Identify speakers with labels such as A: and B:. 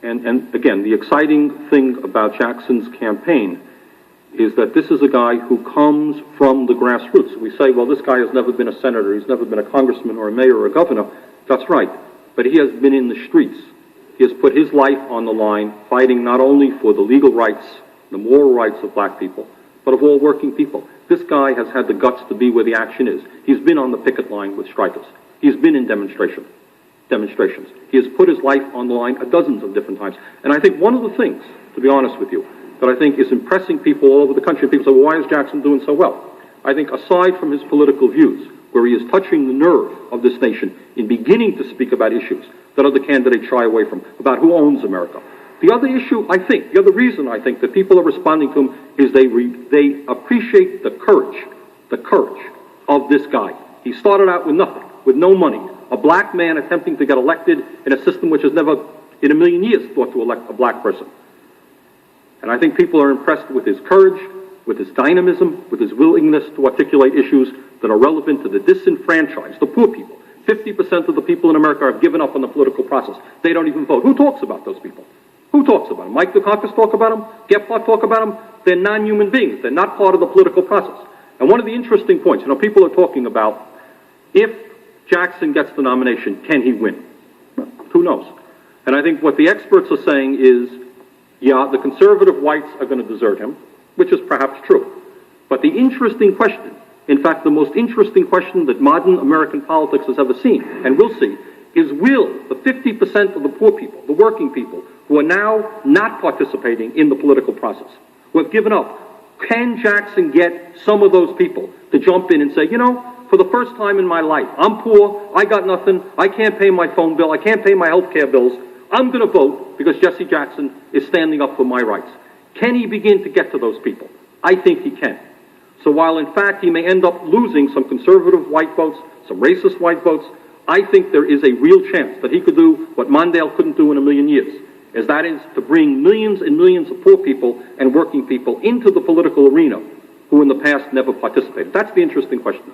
A: And again, the exciting thing about Jackson's campaign is that this is a guy who comes from the grassroots. We say, well, this guy has never been a senator, he's never been a congressman or a mayor or a governor. That's right, but he has been in the streets. He has put his life on the line, fighting not only for the legal rights, the moral rights of black people, but of all working people. This guy has had the guts to be where the action is. He's been on the picket line with strikers. He's been in demonstrations. He has put his life on the line a dozens of different times. And I think one of the things, to be honest with you, that I think is impressing people all over the country, people say, well, why is Jackson doing so well? I think aside from his political views, where he is touching the nerve of this nation in beginning to speak about issues that other candidates shy away from, about who owns America. The other issue, I think, the other reason I think that people are responding to him is they appreciate the courage of this guy. He started out with nothing, with no money, a black man attempting to get elected in a system which has never in a million years thought to elect a black person. And I think people are impressed with his courage, with his dynamism, with his willingness to articulate issues that are relevant to the disenfranchised, the poor people. 50% of the people in America have given up on the political process. They don't even vote. Who talks about those people? Who talks about them? Mike Dukakis talk about them? Gephardt talk about them? They're non-human beings. They're not part of the political process. And one of the interesting points, people are talking about, if Jackson gets the nomination, can he win? Well, who knows? And I think what the experts are saying is, yeah, the conservative whites are going to desert him, which is perhaps true. But the interesting question, in fact, the most interesting question that modern American politics has ever seen, and will see, is will the 50% of the poor people, the working people, who are now not participating in the political process, who have given up, can Jackson get some of those people to jump in and say, for the first time in my life, I'm poor, I got nothing, I can't pay my phone bill, I can't pay my health care bills, I'm going to vote because Jesse Jackson is standing up for my rights. Can he begin to get to those people? I think he can. So while in fact he may end up losing some conservative white votes, some racist white votes, I think there is a real chance that he could do what Mondale couldn't do in a million years, as that is to bring millions and millions of poor people and working people into the political arena who in the past never participated. That's the interesting question.